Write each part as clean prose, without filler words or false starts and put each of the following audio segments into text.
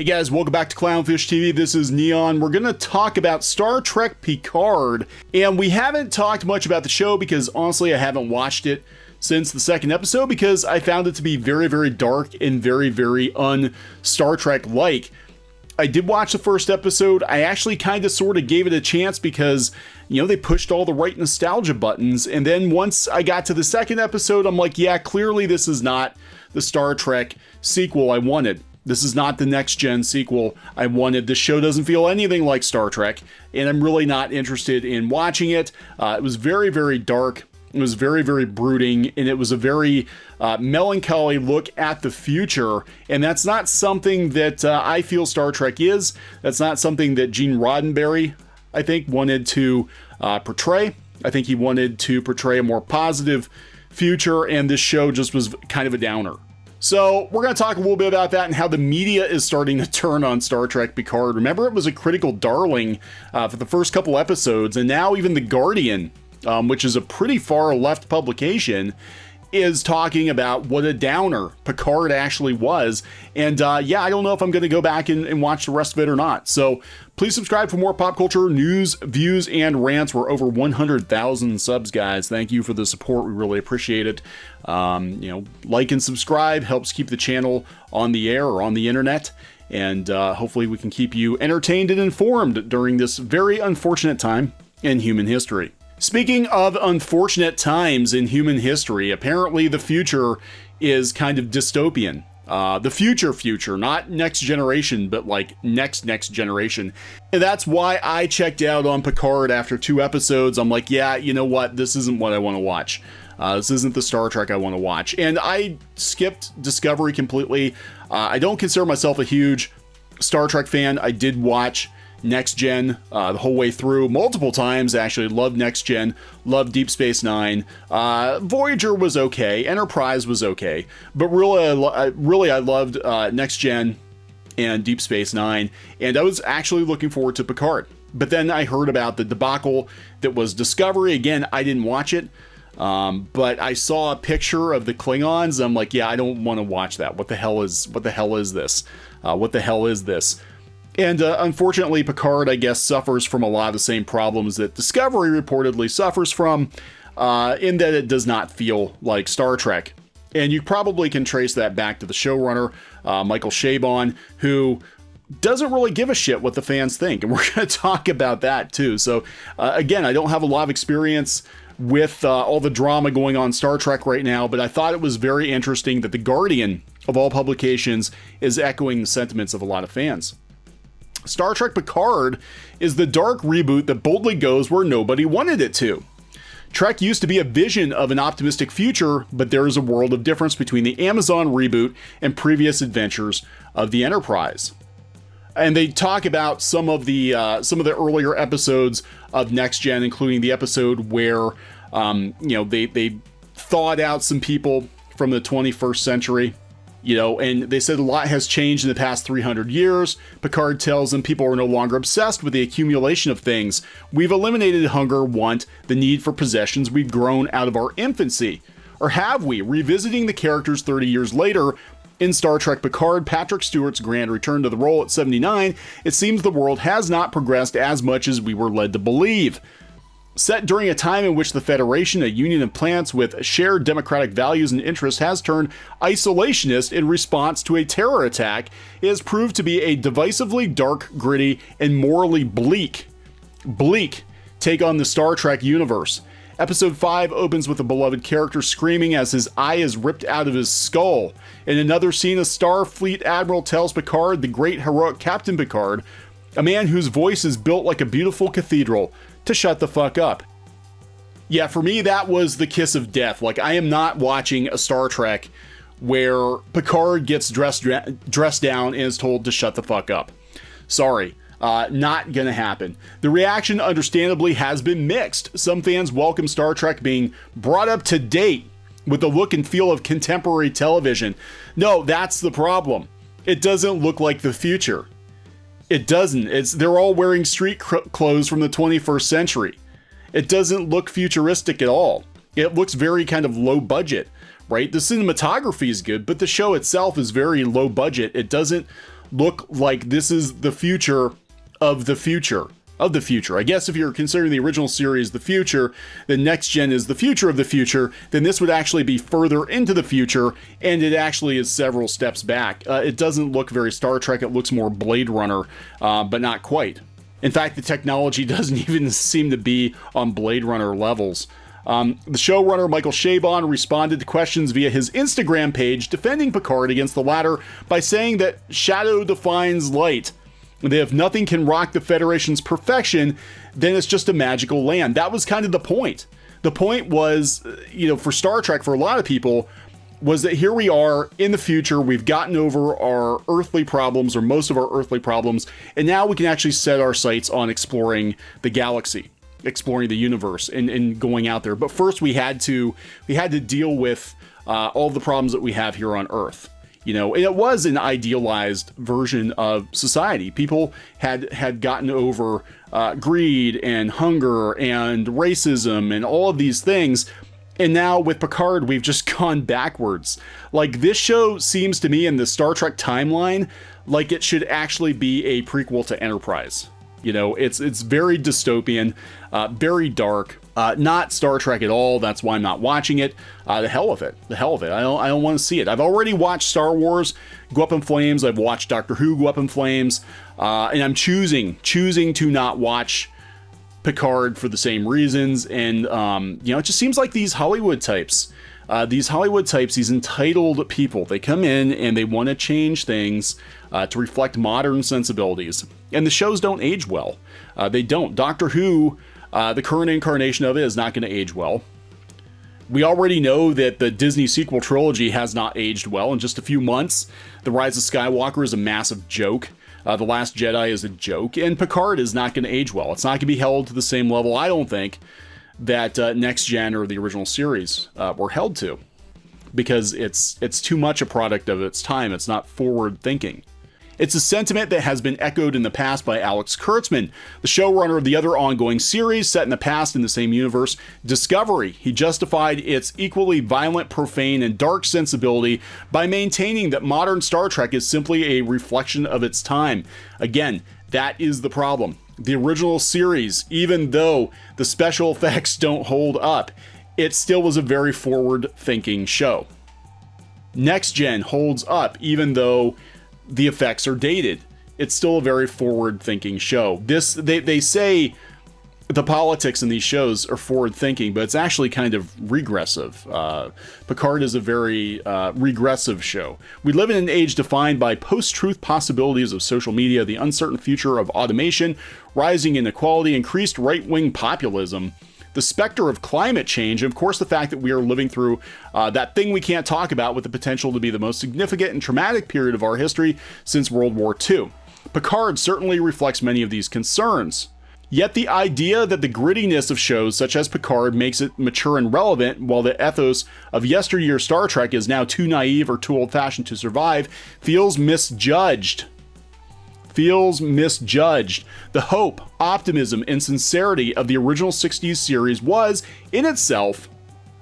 Hey guys, welcome back to CLOWNFISH TV. This is Kneon. We're going to talk about Star Trek Picard, and we haven't talked much about the show because honestly I haven't watched it since the second episode because I found it to be very, very dark and very, very un-Star Trek-like. I did watch the first episode. I actually kind of sort of gave it a chance because, you know, they pushed all the right nostalgia buttons, and then once I got to the second episode, I'm like, yeah, clearly this is not the Star Trek sequel I wanted. This is not the next-gen sequel I wanted. The show doesn't feel anything like Star Trek, and I'm really not interested in watching it. It was very, very dark. It was very, very brooding, and it was a very melancholy look at the future, and that's not something that I feel Star Trek is. That's not something that Gene Roddenberry, I think, wanted to portray. I think he wanted to portray a more positive future, and this show just was kind of a downer. So we're going to talk a little bit about that and how the media is starting to turn on Star Trek Picard. Remember, it was a critical darling for the first couple episodes, and now even The Guardian, which is a pretty far left publication, is talking about what a downer Picard actually was. And yeah, I don't know if I'm going to go back and watch the rest of it or not. So please subscribe for more pop culture news, views, and rants. We're over 100,000 subs, guys. Thank you for the support. We really appreciate it. You know, like and subscribe helps keep the channel on the air or on the internet. And hopefully we can keep you entertained and informed during this very unfortunate time in human history. Speaking of unfortunate times in human history, apparently the future is kind of dystopian. The future, not next generation, but like next generation. And that's why I checked out on Picard after 2 episodes. I'm like, yeah, you know what? This isn't what I want to watch. This isn't the Star Trek I want to watch. And I skipped Discovery completely. I don't consider myself a huge Star Trek fan. I did watch Next Gen the whole way through multiple times. Actually loved Next Gen, loved Deep Space Nine. Voyager was okay, Enterprise was okay, but really I loved Next Gen and Deep Space Nine, and I was actually looking forward to Picard. But then I heard about the debacle that was Discovery. Again, I didn't watch it, but I saw a picture of the Klingons. I'm like, yeah, I don't want to watch that. What the hell is this? What the hell is this? And unfortunately, Picard, I guess, suffers from a lot of the same problems that Discovery reportedly suffers from, in that it does not feel like Star Trek. And you probably can trace that back to the showrunner, Michael Chabon, who doesn't really give a shit what the fans think. And we're going to talk about that too. So again, I don't have a lot of experience with all the drama going on Star Trek right now, but I thought it was very interesting that The Guardian, of all publications, is echoing the sentiments of a lot of fans. Star Trek Picard is the dark reboot that boldly goes where nobody wanted it to. Trek used to be a vision of an optimistic future, but there is a world of difference between the Amazon reboot and previous adventures of the Enterprise. And they talk about some of the earlier episodes of Next Gen, including the episode where you know, they thawed out some people from the 21st century. You know, and they said a lot has changed in the past 300 years. Picard tells them people are no longer obsessed with the accumulation of things. We've eliminated hunger, want, the need for possessions we've grown out of our infancy. Or have we? Revisiting the characters 30 years later, in Star Trek Picard, Patrick Stewart's grand return to the role at 79, it seems the world has not progressed as much as we were led to believe. Set during a time in which the Federation, a union of planets with shared democratic values and interests, has turned isolationist in response to a terror attack, it has proved to be a divisively dark, gritty, and morally bleak take on the Star Trek universe. Episode 5 opens with a beloved character screaming as his eye is ripped out of his skull. In another scene, a Starfleet admiral tells Picard, the great heroic Captain Picard, a man whose voice is built like a beautiful cathedral, to shut the fuck up. Yeah, for me, that was the kiss of death. Like, I am not watching a Star Trek where Picard gets dressed down and is told to shut the fuck up. Sorry, not gonna happen. The reaction, understandably, has been mixed. Some fans welcome Star Trek being brought up to date with the look and feel of contemporary television. No, that's the problem. It doesn't look like the future. It doesn't. They're all wearing street clothes from the 21st century. It doesn't look futuristic at all. It looks very kind of low budget, right? The cinematography is good, but the show itself is very low budget. It doesn't look like this is the future of the future of the future. I guess if you're considering the original series the future, then Next Gen is the future of the future, then this would actually be further into the future, and it actually is several steps back. It doesn't look very Star Trek, it looks more Blade Runner, but not quite. In fact, the technology doesn't even seem to be on Blade Runner levels. The showrunner Michael Chabon responded to questions via his Instagram page, defending Picard against the latter by saying that shadow defines light. That if nothing can rock the Federation's perfection, then it's just a magical land. That was kind of the point. The point was, for Star Trek, for a lot of people, was that here we are in the future, we've gotten over our earthly problems, or most of our earthly problems, and now we can actually set our sights on exploring the galaxy, exploring the universe, and going out there. But first we had to deal with all the problems that we have here on Earth. And it was an idealized version of society. People had gotten over greed and hunger and racism and all of these things. And now with Picard, we've just gone backwards. Like, this show seems to me in the Star Trek timeline like it should actually be a prequel to Enterprise. It's very dystopian, very dark, not Star Trek at all. That's why I'm not watching it. The hell with it. I don't want to see it. I've already watched Star Wars go up in flames. I've watched Doctor Who go up in flames, and I'm choosing to not watch Picard for the same reasons. And it just seems like these Hollywood types, these entitled people, they come in and they want to change things to reflect modern sensibilities. And the shows don't age well. They don't. Doctor Who, the current incarnation of it, is not going to age well. We already know that the Disney sequel trilogy has not aged well. In just a few months, The Rise of Skywalker is a massive joke. The Last Jedi is a joke. And Picard is not going to age well. It's not going to be held to the same level, I don't think, that Next Gen or the original series were held to. Because it's too much a product of its time. It's not forward thinking. It's a sentiment that has been echoed in the past by Alex Kurtzman, the showrunner of the other ongoing series set in the past in the same universe, Discovery. He justified its equally violent, profane, and dark sensibility by maintaining that modern Star Trek is simply a reflection of its time. Again, that is the problem. The original series, even though the special effects don't hold up, it still was a very forward-thinking show. Next Gen holds up, even though the effects are dated. It's still a very forward-thinking show. They say the politics in these shows are forward-thinking, but it's actually kind of regressive. Picard is a very regressive show. We live in an age defined by post-truth possibilities of social media, the uncertain future of automation, rising inequality, increased right-wing populism, the specter of climate change, and of course the fact that we are living through that thing we can't talk about with the potential to be the most significant and traumatic period of our history since World War II. Picard certainly reflects many of these concerns. Yet the idea that the grittiness of shows such as Picard makes it mature and relevant, while the ethos of yesteryear Star Trek is now too naive or too old-fashioned to survive, feels misjudged. The hope, optimism, and sincerity of the original 60s series was, in itself,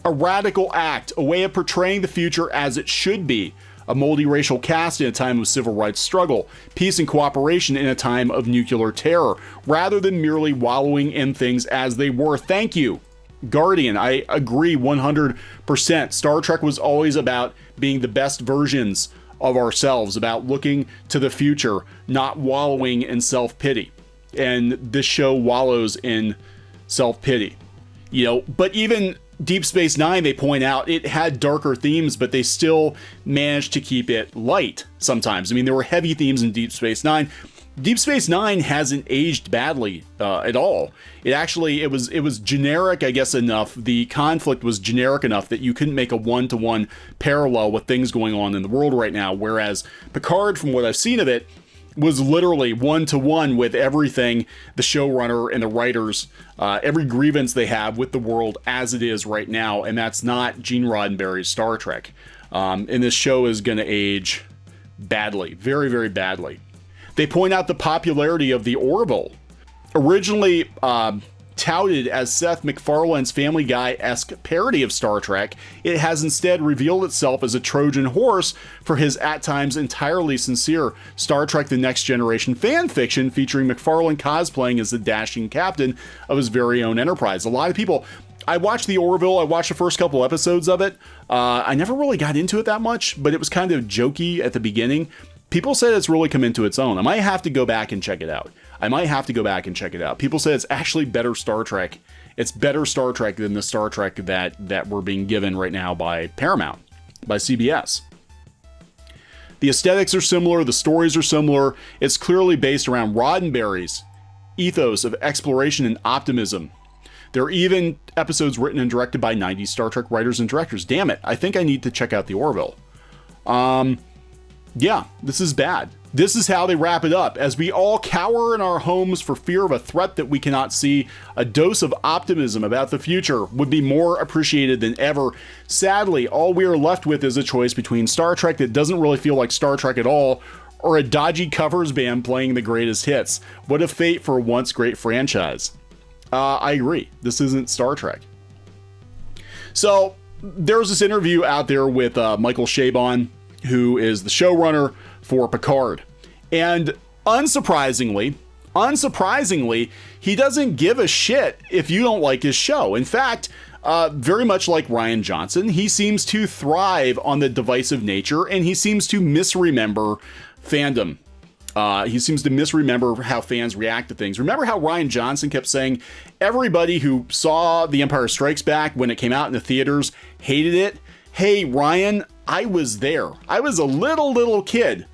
a radical act, a way of portraying the future as it should be. A multiracial cast in a time of civil rights struggle, peace and cooperation in a time of nuclear terror, rather than merely wallowing in things as they were. Thank you, Guardian. I agree 100%. Star Trek was always about being the best versions of ourselves, about looking to the future, not wallowing in self-pity. And this show wallows in self-pity. But even Deep Space Nine, they point out, it had darker themes, but they still managed to keep it light sometimes. I mean, there were heavy themes in Deep Space Nine. Deep Space Nine hasn't aged badly at all. It was generic, I guess, enough. The conflict was generic enough that you couldn't make a one-to-one parallel with things going on in the world right now. Whereas Picard, from what I've seen of it, was literally one-to-one with everything the showrunner and the writers, every grievance they have with the world as it is right now. And that's not Gene Roddenberry's Star Trek. And this show is going to age badly, very, very badly. They point out the popularity of the Orville. Originally, touted as Seth MacFarlane's Family Guy-esque parody of Star Trek, it has instead revealed itself as a Trojan horse for his at times entirely sincere Star Trek The Next Generation fan fiction featuring MacFarlane cosplaying as the dashing captain of his very own Enterprise. A lot of people... I watched the Orville, I watched the first couple episodes of it. I never really got into it that much, but it was kind of jokey at the beginning. People said it's really come into its own. I might have to go back and check it out. People say it's actually better Star Trek. It's better Star Trek than the Star Trek that we're being given right now by Paramount, by CBS. The aesthetics are similar, the stories are similar. It's clearly based around Roddenberry's ethos of exploration and optimism. There are even episodes written and directed by 90s Star Trek writers and directors. Damn it, I think I need to check out the Orville. Yeah, this is bad. This is how they wrap it up. As we all cower in our homes for fear of a threat that we cannot see, a dose of optimism about the future would be more appreciated than ever. Sadly, all we are left with is a choice between Star Trek that doesn't really feel like Star Trek at all, or a dodgy covers band playing the greatest hits. What a fate for a once great franchise. I agree. This isn't Star Trek. So there's this interview out there with Michael Chabon, who is the showrunner for Picard. And unsurprisingly, he doesn't give a shit if you don't like his show. In fact, very much like Rian Johnson, he seems to thrive on the divisive nature, and he seems to misremember fandom. He seems to misremember how fans react to things. Remember how Rian Johnson kept saying everybody who saw The Empire Strikes Back when it came out in the theaters hated it? Hey, Rian, I was there. I was a little kid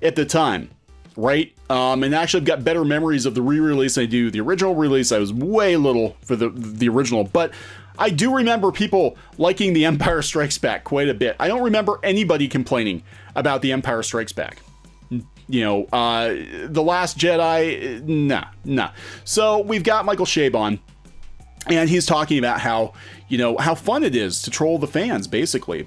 at the time, right? And actually I've got better memories of the re-release than I do the original release. I was way little for the original, but I do remember people liking The Empire Strikes Back quite a bit. I don't remember anybody complaining about The Empire Strikes Back. You know, The Last Jedi, nah. So we've got Michael Chabon, and he's talking about how, you know, how fun it is to troll the fans, basically.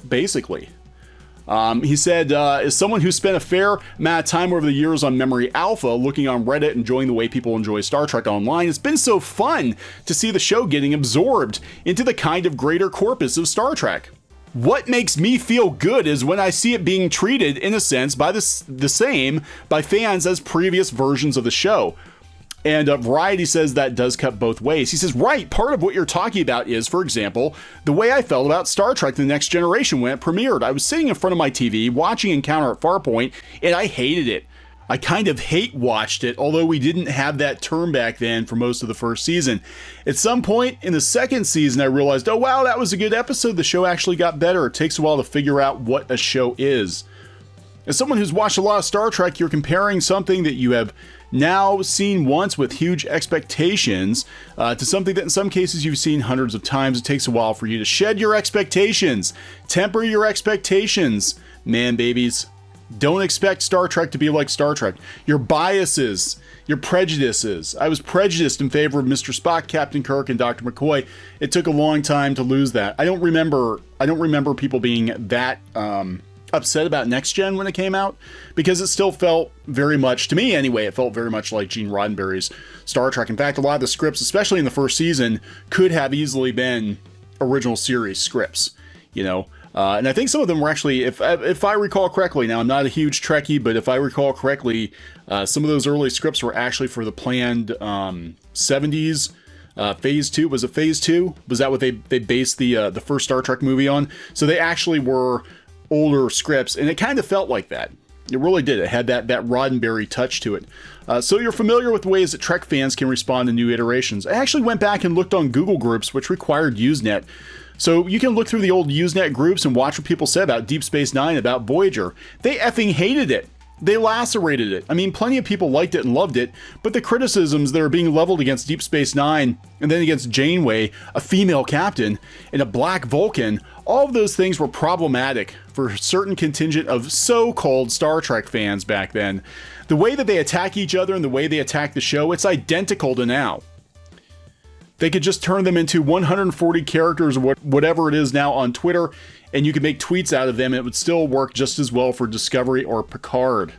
He said, as someone who spent a fair amount of time over the years on Memory Alpha, looking on Reddit, enjoying the way people enjoy Star Trek online, it's been so fun to see the show getting absorbed into the kind of greater corpus of Star Trek. What makes me feel good is when I see it being treated, in a sense, by the same by fans as previous versions of the show. And Variety says that does cut both ways. He says, right, part of what you're talking about is, for example, the way I felt about Star Trek The Next Generation when it premiered. I was sitting in front of my TV watching Encounter at Farpoint, and I hated it. I kind of hate-watched it, although we didn't have that term back then for most of the first season. At some point in the second season, I realized, oh wow, that was a good episode. The show actually got better. It takes a while to figure out what a show is. As someone who's watched a lot of Star Trek, you're comparing something that you have now seen once with huge expectations to something that in some cases you've seen hundreds of times. It takes a while for you to shed your expectations. Temper your expectations, man babies. Don't expect Star Trek to be like Star Trek. Your biases, your prejudices. I was prejudiced in favor of Mr. Spock, Captain Kirk, and Dr. McCoy. It took a long time to lose that. I don't remember people being that upset about Next Gen when it came out, because it still felt very much, to me anyway, it felt very much like Gene Roddenberry's Star Trek. In fact, a lot of the scripts, especially in the first season, could have easily been original series scripts, you know. And I think some of them were actually, if I recall correctly, now I'm not a huge Trekkie, but if I recall correctly, some of those early scripts were actually for the planned 70s Phase 2. Was it Phase 2? Was that what they based the first Star Trek movie on? So they actually were older scripts, and it kind of felt like that. It really did. It had that Roddenberry touch to it. So you're familiar with ways that Trek fans can respond to new iterations. I actually went back and looked on Google groups, which required Usenet. So you can look through the old Usenet groups and watch what people said about Deep Space Nine, about Voyager. They effing hated it. They lacerated it. I mean, plenty of people liked it and loved it, but the criticisms that are being leveled against Deep Space Nine and then against Janeway, a female captain, and a black Vulcan, all of those things were problematic for a certain contingent of so-called Star Trek fans back then. The way that they attack each other and the way they attack the show, it's identical to now. They could just turn them into 140 characters or whatever it is now on Twitter, and you could make tweets out of them, and it would still work just as well for Discovery or Picard.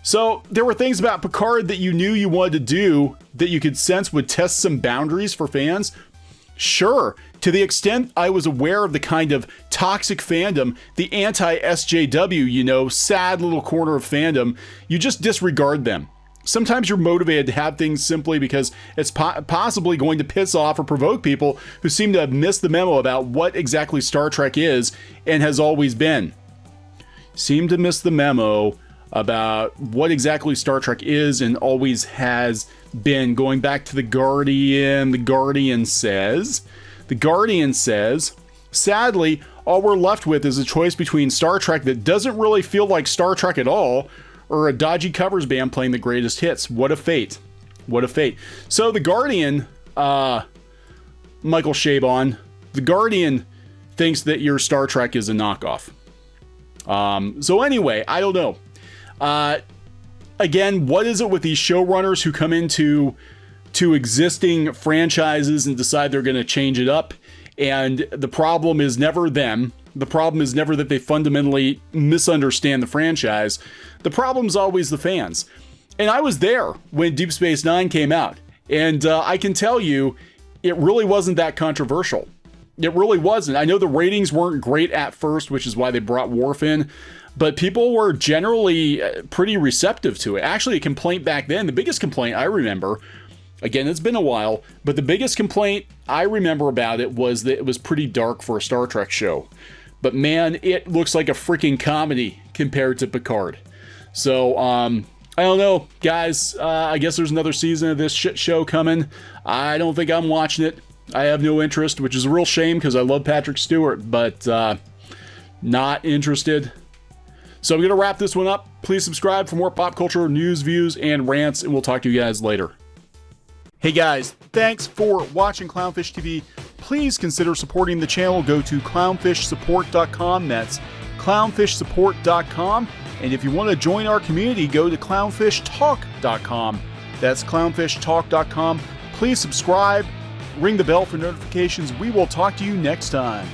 So there were things about Picard that you knew you wanted to do that you could sense would test some boundaries for fans. Sure, to the extent I was aware of the kind of toxic fandom, the anti-SJW, you know, sad little corner of fandom, you just disregard them. Sometimes you're motivated to have things simply because it's possibly going to piss off or provoke people who seem to have missed the memo about what exactly Star Trek is and has always been. Seem to miss the memo about what exactly Star Trek is and always has been. Going back to The Guardian says, sadly, all we're left with is a choice between Star Trek that doesn't really feel like Star Trek at all, or a dodgy covers band playing the greatest hits. What a fate. What a fate. So The Guardian, Michael Chabon, The Guardian thinks that your Star Trek is a knockoff. So anyway, I don't know. Again, what is it with these showrunners who come into existing franchises and decide they're going to change it up? And the problem is never them. The problem is never that they fundamentally misunderstand the franchise. The problem's always the fans. And I was there when Deep Space Nine came out. And I can tell you, it really wasn't that controversial. It really wasn't. I know the ratings weren't great at first, which is why they brought Worf in. But people were generally pretty receptive to it. Actually, a complaint back then, the biggest complaint I remember, again, it's been a while, but the biggest complaint I remember about it was that it was pretty dark for a Star Trek show. But man, it looks like a freaking comedy compared to Picard. So, I don't know, guys. I guess there's another season of this shit show coming. I don't think I'm watching it. I have no interest, which is a real shame because I love Patrick Stewart, but not interested. So I'm going to wrap this one up. Please subscribe for more pop culture news, views, and rants, and we'll talk to you guys later. Hey guys, thanks for watching Clownfish TV. Please consider supporting the channel. Go to clownfishsupport.com. That's clownfishsupport.com. And if you want to join our community, go to clownfishtalk.com. That's clownfishtalk.com. Please subscribe, ring the bell for notifications. We will talk to you next time.